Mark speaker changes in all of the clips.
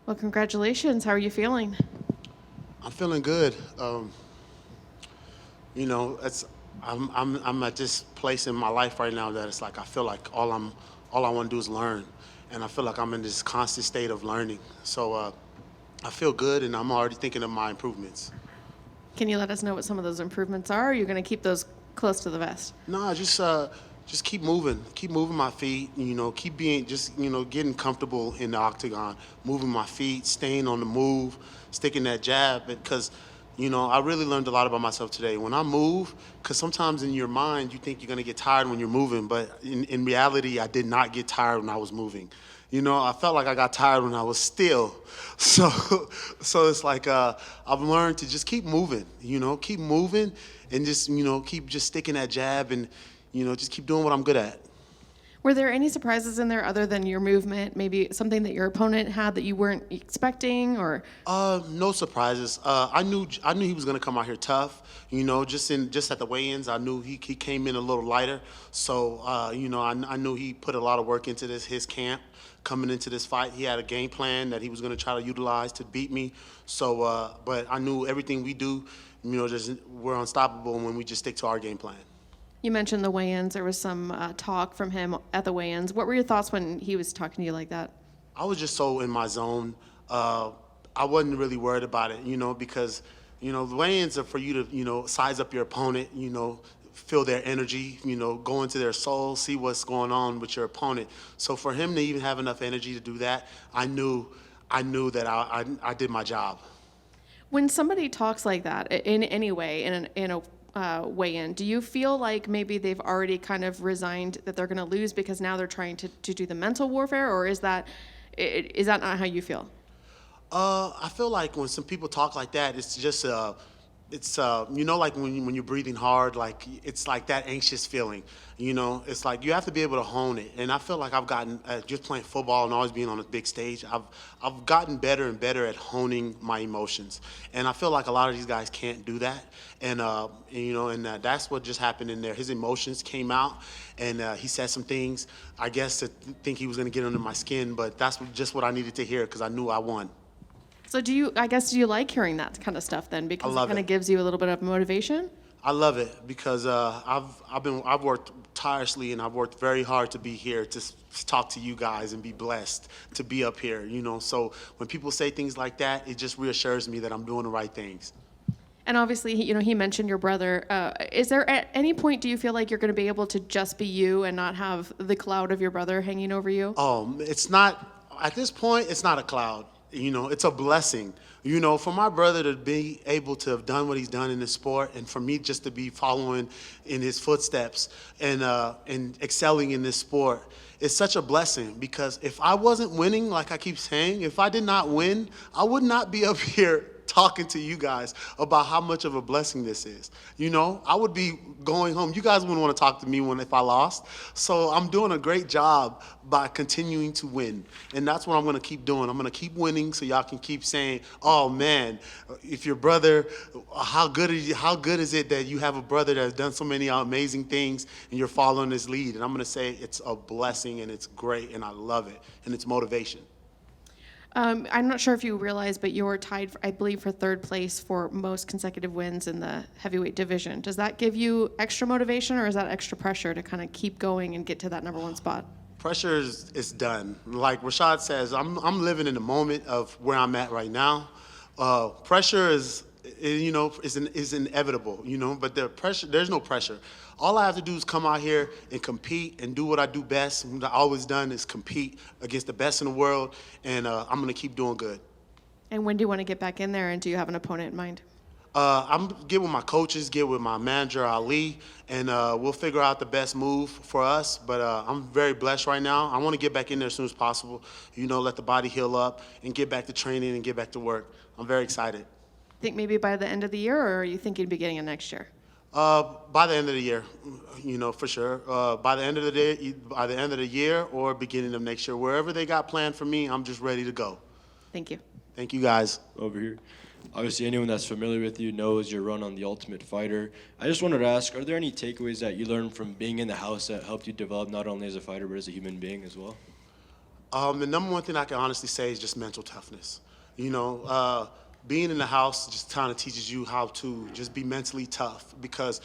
Speaker 1: Well, congratulations. How are you feeling?
Speaker 2: I'm feeling good. You know, it's I'm at this place in my life right now that it's like I feel like all I want to do is learn, and I feel like I'm in this constant state of learning. So I feel good, and I'm already thinking of my improvements.
Speaker 1: Can you let us know what some of those improvements are? Or are you going to keep those close to the vest?
Speaker 2: No, just keep moving my feet. You know, keep being just getting comfortable in the octagon, moving my feet, staying on the move, sticking that jab. Because I really learned a lot about myself today. When I move, because sometimes in your mind you think you're gonna get tired when you're moving, but in reality, I did not get tired when I was moving. I felt like I got tired when I was still. So, so it's like I've learned to just keep moving. Keep moving, and just keep just sticking that jab, and just keep doing what I'm good at.
Speaker 1: Were there any surprises in there other than your movement? Maybe something that your opponent had that you weren't expecting, or
Speaker 2: No surprises. I knew he was gonna come out here tough. Just at the weigh-ins, I knew he came in a little lighter. So I knew he put a lot of work into his camp coming into this fight. He had a game plan that he was gonna try to utilize to beat me. So, but I knew everything we do, just we're unstoppable when we just stick to our game plan.
Speaker 1: you mentioned the weigh-ins. There was some talk from him at the weigh-ins. What were your thoughts when he was talking to you like that?
Speaker 2: I was just so in my zone. I wasn't really worried about it, because the weigh-ins are for you to size up your opponent, feel their energy, go into their soul, see what's going on with your opponent. So for him to even have enough energy to do that, I knew that I did my job.
Speaker 1: When somebody talks like that in any way in a weigh-in, do you feel like maybe they've already kind of resigned that they're going to lose because now they're trying to do the mental warfare, or is that not how you feel?
Speaker 2: I feel like when some people talk like that, it's just like when you're breathing hard, like it's like that anxious feeling. It's like you have to be able to hone it. And I feel like I've gotten just playing football and always being on a big stage. I've gotten better and better at honing my emotions. And I feel like a lot of these guys can't do that. And that's what just happened in there. His emotions came out, and he said some things. I guess to think he was going to get under my skin, but that's just what I needed to hear because I knew I won.
Speaker 1: So do you like hearing that kind of stuff then
Speaker 2: I
Speaker 1: because it
Speaker 2: love
Speaker 1: kind
Speaker 2: it.
Speaker 1: of gives you a little bit of motivation?
Speaker 2: I love it because I've worked tirelessly and I've worked very hard to be here to talk to you guys and be blessed to be up here. So when people say things like that, it just reassures me that I'm doing the right things.
Speaker 1: And obviously, he mentioned your brother. Is there at any point do you feel like you're going to be able to just be you and not have the cloud of your brother hanging over you?
Speaker 2: It's not at this point. It's not a cloud. It's a blessing. For my brother to be able to have done what he's done in this sport, and for me just to be following in his footsteps and excelling in this sport, it's such a blessing. Because if I wasn't winning, like I keep saying, if I did not win, I would not be up here talking to you guys about how much of a blessing this is. I would be going home. You guys wouldn't want to talk to me if I lost. So I'm doing a great job by continuing to win. And that's what I'm going to keep doing. I'm going to keep winning so y'all can keep saying, "Oh man, if your brother, how good is it that you have a brother that's done so many amazing things and you're following his lead?" And I'm going to say it's a blessing and it's great and I love it and it's motivation.
Speaker 1: I'm not sure if you realize, but you're tied, I believe, for third place for most consecutive wins in the heavyweight division. Does that give you extra motivation, or is that extra pressure to kind of keep going and get to that number one spot?
Speaker 2: Pressure is done. Like Rashad says, I'm living in the moment of where I'm at right now. Pressure is inevitable, but there's no pressure. All I have to do is come out here and compete and do what I do best. What I've always done is compete against the best in the world, and I'm gonna keep doing good.
Speaker 1: And when do you want to get back in there, and do you have an opponent in mind?
Speaker 2: I'm get with my coaches, get with my manager Ali, and we'll figure out the best move for us. But I'm very blessed right now. I want to get back in there as soon as possible. Let the body heal up and get back to training and get back to work. I'm very excited.
Speaker 1: Think maybe by the end of the year, or are you thinking beginning of next year?
Speaker 2: By the end of the year, for sure. By the end of the year or beginning of next year, wherever they got planned for me, I'm just ready to go.
Speaker 1: Thank you.
Speaker 2: Thank you, guys.
Speaker 3: Over here. Obviously, anyone that's familiar with you knows your run on The Ultimate Fighter. I just wanted to ask, are there any takeaways that you learned from being in the house that helped you develop not only as a fighter but as a human being as well?
Speaker 2: The number one thing I can honestly say is just mental toughness. You know, being in the house just kind of teaches you how to just be mentally tough, because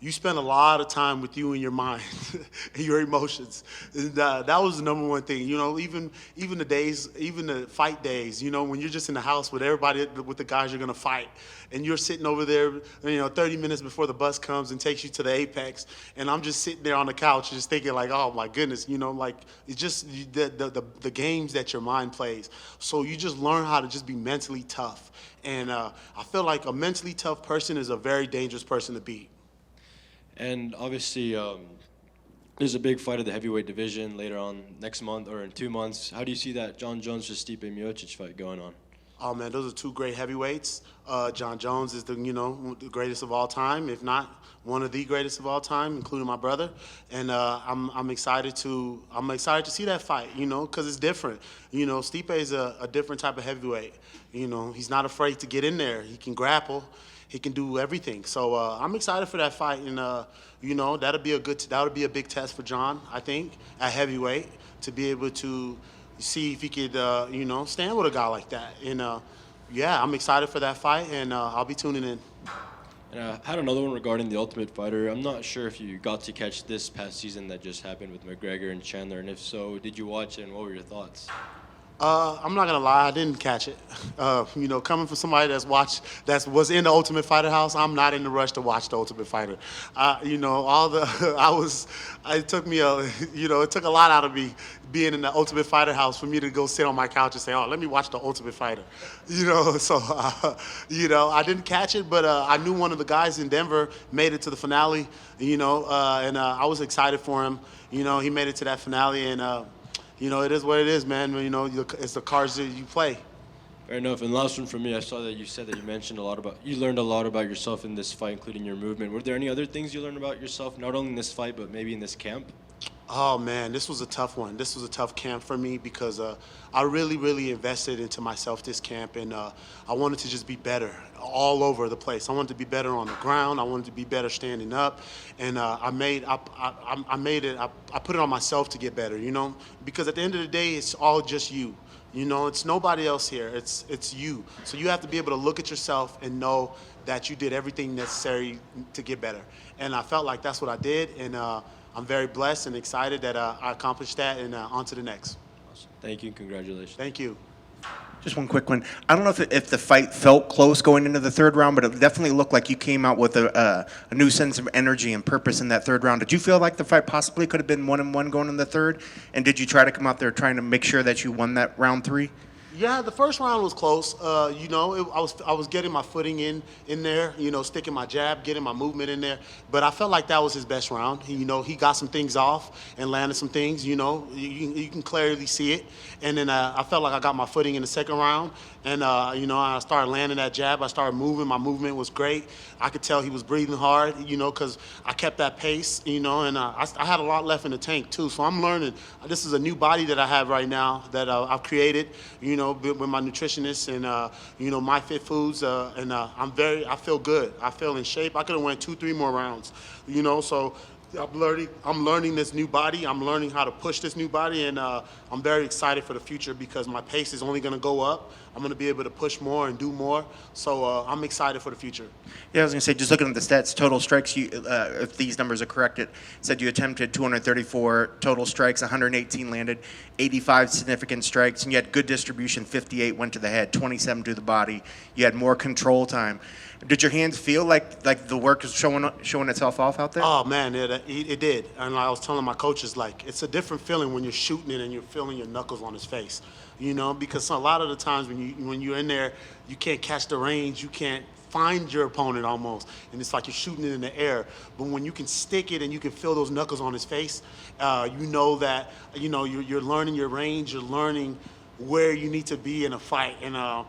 Speaker 2: you spend a lot of time with you and your mind and your emotions. And that was the number one thing. You know, even the fight days, you know, when you're just in the house with everybody, with the guys you're going to fight, and you're sitting over there, you know, 30 minutes before the bus comes and takes you to the Apex, and I'm just sitting there on the couch just thinking like, oh my goodness, you know, like it's just the games that your mind plays. So you just learn how to just be mentally tough. And I feel like a mentally tough person is a very dangerous person to beat.
Speaker 3: And obviously, there's a big fight of the heavyweight division later on next month or in 2 months. How do you see that John Jones versus Stipe Miocic fight going on?
Speaker 2: Oh man, those are two great heavyweights. John Jones is the greatest of all time, if not one of the greatest of all time, including my brother. And I'm excited to see that fight, you know, because it's different. You know, Stipe is a different type of heavyweight. You know, he's not afraid to get in there. He can grapple. He can do everything. So I'm excited for that fight, and you know, that'll be a big test for John, I think, at heavyweight, to be able to see if he could you know, stand with a guy like that. And yeah, I'm excited for that fight, and I'll be tuning in.
Speaker 3: And I had another one regarding the Ultimate Fighter. I'm not sure if you got to catch this past season that just happened with McGregor and Chandler, and if so, did you watch it, and what were your thoughts?
Speaker 2: I'm not gonna lie, I didn't catch it. You know, coming from somebody that was in the Ultimate Fighter house, I'm not in the rush to watch the Ultimate Fighter. You know, it took me it took a lot out of me being in the Ultimate Fighter house for me to go sit on my couch and say, oh, let me watch the Ultimate Fighter. You know, so you know, I didn't catch it, but I knew one of the guys in Denver made it to the finale. You know, and I was excited for him. You know, he made it to that finale, and you know, it is what it is, man. You know, it's the cards that you play.
Speaker 3: Fair enough. And last one from me, I saw that you said that you learned a lot about yourself in this fight, including your movement. Were there any other things you learned about yourself, not only in this fight, but maybe in this camp?
Speaker 2: Oh man, this was a tough one. This was a tough camp for me because I really invested into myself this camp, and I wanted to just be better all over the place. I wanted to be better on the ground. I wanted to be better standing up, and I put it on myself to get better. You know, because at the end of the day, it's all just you. You know, it's nobody else here. It's you. So you have to be able to look at yourself and know that you did everything necessary to get better. And I felt like that's what I did, and I'm very blessed and excited that I accomplished that, and on to the next.
Speaker 3: Awesome. Thank you and congratulations.
Speaker 2: Thank you.
Speaker 4: Just one quick one. I don't know if the fight felt close going into the third round, but it definitely looked like you came out with a new sense of energy and purpose in that third round. Did you feel like the fight possibly could have been 1-1 going in the third? And did you try to come out there trying to make sure that you won that round 3?
Speaker 2: Yeah, the first round was close. You know, I was getting my footing in there. You know, sticking my jab, getting my movement in there. But I felt like that was his best round. You know, he got some things off and landed some things. You know, you can clearly see it. And then I felt like I got my footing in the second round. And you know, I started landing that jab. I started moving. My movement was great. I could tell he was breathing hard. You know, because I kept that pace. You know, and I had a lot left in the tank too. So I'm learning. This is a new body that I have right now that I've created. You know, with my nutritionist and you know, My Fit Foods, and I feel good. I feel in shape. I could have went 2-3 more rounds. You know, so I'm learning this new body. I'm learning how to push this new body, and I'm very excited for the future because my pace is only going to go up. I'm going to be able to push more and do more. So I'm excited for the future.
Speaker 4: Yeah, I was going to say, just looking at the stats, total strikes, if these numbers are correct, it said you attempted 234 total strikes, 118 landed, 85 significant strikes, and you had good distribution, 58 went to the head, 27 to the body. You had more control time. Did your hands feel like the work is showing itself off out there?
Speaker 2: Oh, man, it did. And I was telling my coaches, like, it's a different feeling when you're shooting it and you're feeling your knuckles on his face. You know, because a lot of the times when you're in there, you can't catch the range, you can't find your opponent almost, and it's like you're shooting it in the air. But when you can stick it and you can feel those knuckles on his face, you know that you're learning your range, you're learning where you need to be in a fight. And I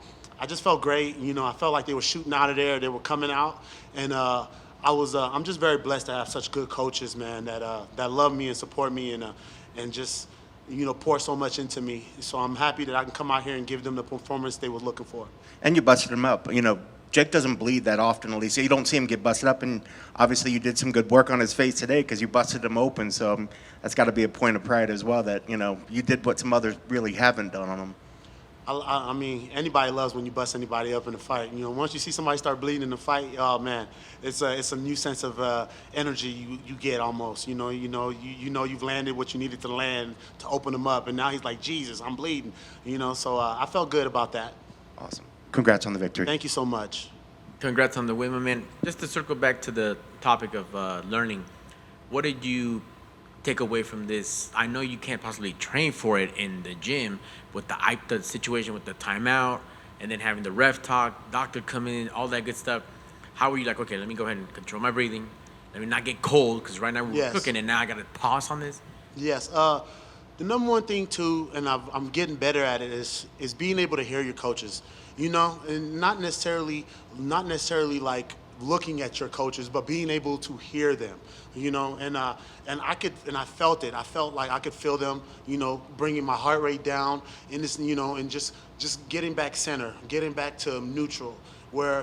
Speaker 2: just felt great. You know, I felt like they were shooting out of there, they were coming out, and I'm just very blessed to have such good coaches, man, that love me and support me and just, you know, pour so much into me. So I'm happy that I can come out here and give them the performance they were looking for.
Speaker 4: And you busted them up. You know, Jake doesn't bleed that often, at least. You don't see him get busted up, and obviously you did some good work on his face today because you busted him open. So that's got to be a point of pride as well that, you know, you did what some others really haven't done on him.
Speaker 2: I mean, anybody loves when you bust anybody up in a fight. You know, once you see somebody start bleeding in a fight, oh man, it's a new sense of energy you get almost. You know you've landed what you needed to land to open him up, and now he's like, Jesus, I'm bleeding. You know, so I felt good about that.
Speaker 4: Awesome. Congrats on the victory.
Speaker 2: Thank you so much.
Speaker 5: Congrats on the win, my man. Just to circle back to the topic of learning, what did you take away from this? I know you can't possibly train for it in the gym with the situation with the timeout and then having the ref talk, doctor come in, all that good stuff. How were you like, okay, let me go ahead and control my breathing. Let me not get cold because right now we're cooking and now I got to pause on this?
Speaker 2: Yes. The number one thing too, and I'm getting better at it, is being able to hear your coaches. You know, and not necessarily like looking at your coaches, but being able to hear them. You know, and I felt it. I felt like I could feel them. You know, bringing my heart rate down in this. You know, and just getting back center, getting back to neutral, where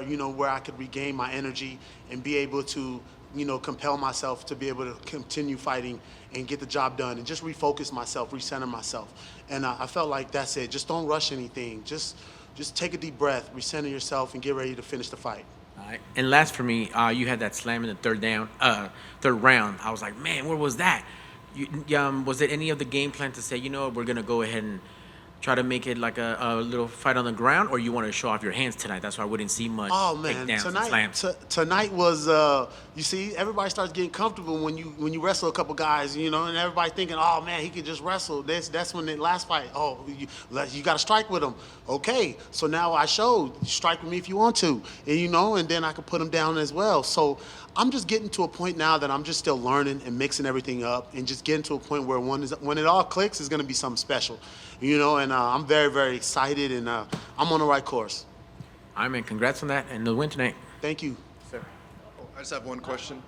Speaker 2: I could regain my energy and be able to, you know, compel myself to be able to continue fighting and get the job done and just refocus myself, recenter myself. And I felt like that's it. Just don't rush anything. Just take a deep breath, recenter yourself, and get ready to finish the fight.
Speaker 5: All right. And last for me, you had that slam in the third round. I was like, man, where was that? Was it any of the game plan to say, you know, we're going to go ahead and try to make it like a little fight on the ground, or you want to show off your hands tonight? That's why I wouldn't see much takedowns and slams.
Speaker 2: Tonight was, you see, everybody starts getting comfortable when you wrestle a couple guys, you know, and everybody thinking, oh man, he could just wrestle. That's when the last fight, oh, you got to strike with him. Okay, so now I showed, strike with me if you want to, and you know, and then I could put him down as well. So I'm just getting to a point now that I'm just still learning and mixing everything up and just getting to a point where when it all clicks, it's going to be something special, you know, and I'm very, very excited, and I'm on the right course.
Speaker 5: All right, man, congrats on that and the win tonight.
Speaker 2: Thank you.
Speaker 6: I just have one question.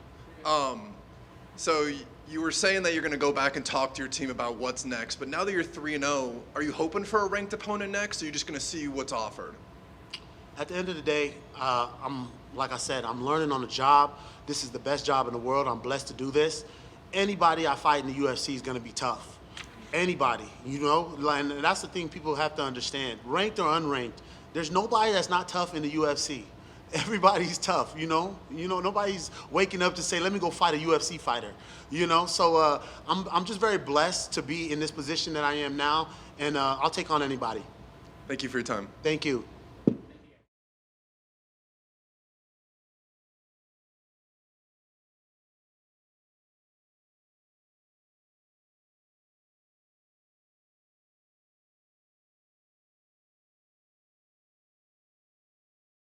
Speaker 6: So you were saying that you're going to go back and talk to your team about what's next, but now that you're 3-0, are you hoping for a ranked opponent next, or are you just going to see what's offered?
Speaker 2: At the end of the day, like I said, I'm learning on the job. This is the best job in the world. I'm blessed to do this. Anybody I fight in the UFC is going to be tough. Anybody, you know, and that's the thing people have to understand. Ranked or unranked, there's nobody that's not tough in the UFC. Everybody's tough, you know. Nobody's waking up to say, let me go fight a UFC fighter, you know. So I'm just very blessed to be in this position that I am now, and I'll take on anybody.
Speaker 6: Thank you for your time.
Speaker 2: Thank you.